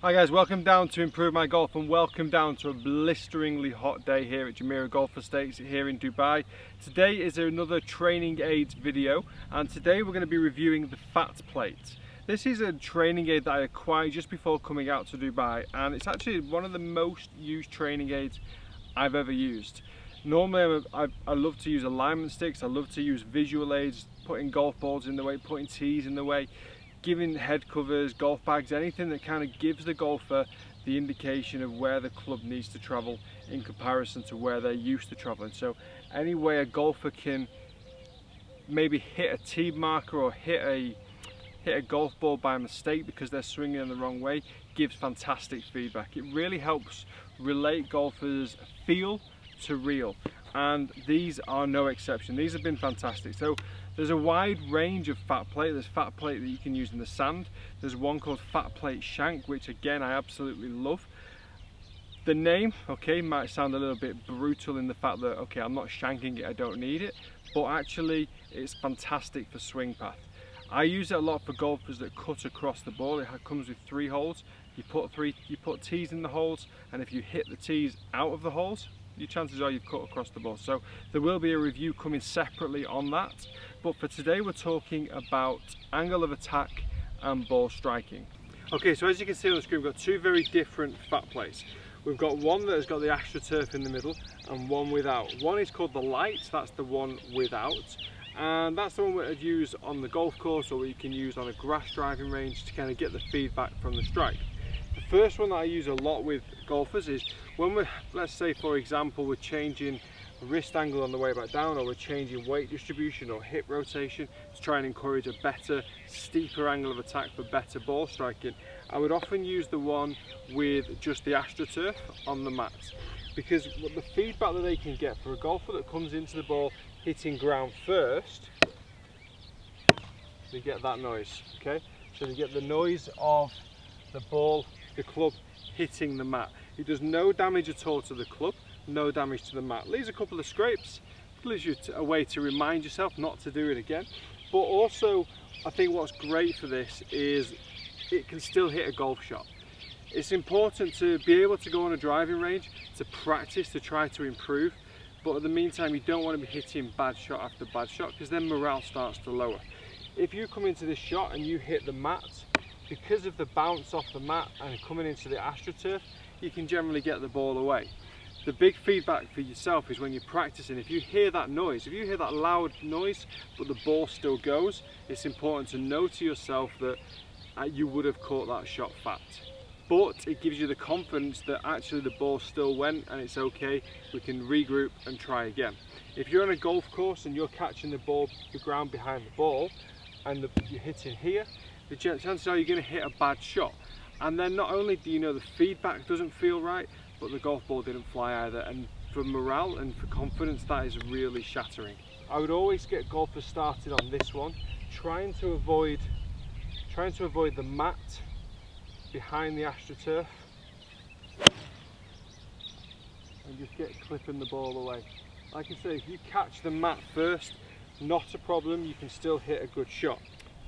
Hi guys, welcome down to Improve My Golf and welcome down to a blisteringly hot day here at Jumeirah Golf Estates here in Dubai. Today is another training aids video and today we're going to be reviewing the FatPlate. This is a training aid that I acquired just before coming out to Dubai and it's actually one of the most used training aids I've ever used. Normally I love to use alignment sticks, I love to use visual aids, putting golf balls in the way, putting tees in the way, giving head covers, golf bags, anything that kind of gives the golfer the indication of where the club needs to travel in comparison to where they're used to traveling. So any way a golfer can maybe hit a tee marker or hit a golf ball by mistake because they're swinging in the wrong way gives fantastic feedback. It really helps relate golfers' feel to real, and these are no exception. These have been fantastic. So there's a wide range of FatPlate. There's FatPlate that you can use in the sand. There's one called FatPlate Shank, which again I absolutely love. The name, okay, might sound a little bit brutal in the fact that, okay, I'm not shanking it, I don't need it, but actually it's fantastic for swing path. I use it a lot for golfers that cut across the ball. It comes with 3 holes. You put tees in the holes, and if you hit the tees out of the holes, your chances are you've cut across the ball. So there will be a review coming separately on that. But for today we're talking about angle of attack and ball striking. Okay, so as you can see on the screen, we've got 2 very different FatPlates. We've got one that has got the AstroTurf in the middle and one without. One is called the Light, that's the one without. And that's the one that I'd use on the golf course or what you can use on a grass driving range to kind of get the feedback from the strike. The first one that I use a lot with golfers is when we're, let's say for example, we're changing wrist angle on the way back down, or we're changing weight distribution or hip rotation to try and encourage a better, steeper angle of attack for better ball striking. I would often use the one with just the AstroTurf on the mat, because the feedback that they can get for a golfer that comes into the ball hitting ground first, they get that noise, okay? So they get the noise of the ball, the club hitting the mat. It does no damage at all to the club, no damage to the mat. Leaves a couple of scrapes, gives you a way to remind yourself not to do it again. But also, I think what's great for this is it can still hit a golf shot. It's important to be able to go on a driving range, to practice, to try to improve. But in the meantime, you don't want to be hitting bad shot after bad shot, because then morale starts to lower. If you come into this shot and you hit the mat, because of the bounce off the mat and coming into the AstroTurf, you can generally get the ball away. The big feedback for yourself is when you're practicing, if you hear that noise, if you hear that loud noise but the ball still goes, it's important to know to yourself that you would have caught that shot fat. But it gives you the confidence that actually the ball still went and it's okay, we can regroup and try again. If you're on a golf course and you're catching the ball, the ground behind the ball, and you're hitting here, the chances are you're going to hit a bad shot. And then not only do you know the feedback doesn't feel right, but the golf ball didn't fly either. And for morale and for confidence, that is really shattering. I would always get golfers started on this one, trying to avoid the mat behind the AstroTurf, and just get clipping the ball away. Like I say, if you catch the mat first, not a problem, you can still hit a good shot.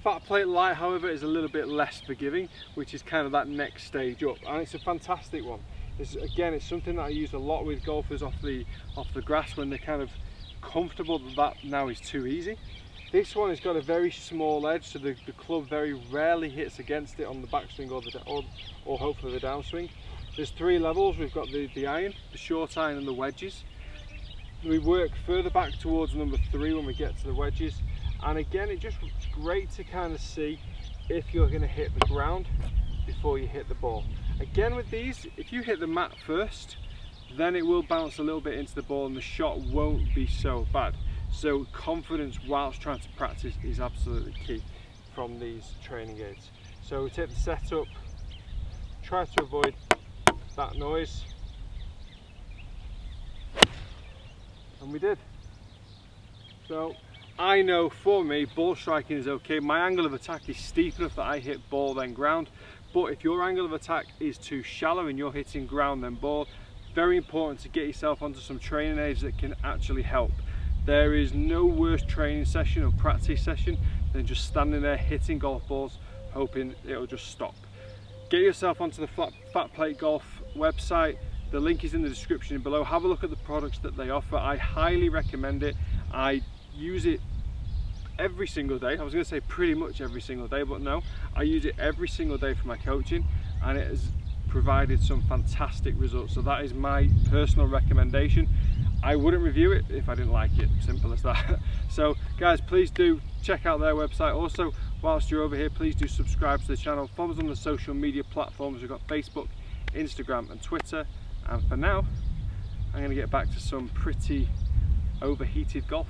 FatPlate Light, however, is a little bit less forgiving, which is kind of that next stage up, and it's a fantastic one. Again, it's something that I use a lot with golfers off the grass when they're kind of comfortable that now is too easy. This one has got a very small edge, so the club very rarely hits against it on the backswing or hopefully the downswing. There's 3 levels. We've got the iron, the short iron and the wedges. We work further back towards number 3 when we get to the wedges. And again, it's great to kind of see if you're going to hit the ground before you hit the ball. Again with these, if you hit the mat first, then it will bounce a little bit into the ball and the shot won't be so bad. So confidence whilst trying to practice is absolutely key from these training aids. So we take the setup, try to avoid that noise, and we did. So I know for me, ball striking is okay. My angle of attack is steep enough that I hit ball then ground. But if your angle of attack is too shallow and you're hitting ground then ball, very important to get yourself onto some training aids that can actually help. There is no worse training session or practice session than just standing there hitting golf balls hoping it'll just stop. get yourself onto the FatPlate Golf website. The link is in the description below. Have a look at the products that they offer. I highly recommend it. I use it every single day. I was going to say pretty much every single day, but no, I use it every single day for my coaching, and it has provided some fantastic results. So that is my personal recommendation. I wouldn't review it if I didn't like it, simple as that. So guys, please do check out their website. Also, whilst you're over here, please do subscribe to the channel. Follow us on the social media platforms. We've got Facebook, Instagram and Twitter. And for now, I'm going to get back to some pretty overheated golf.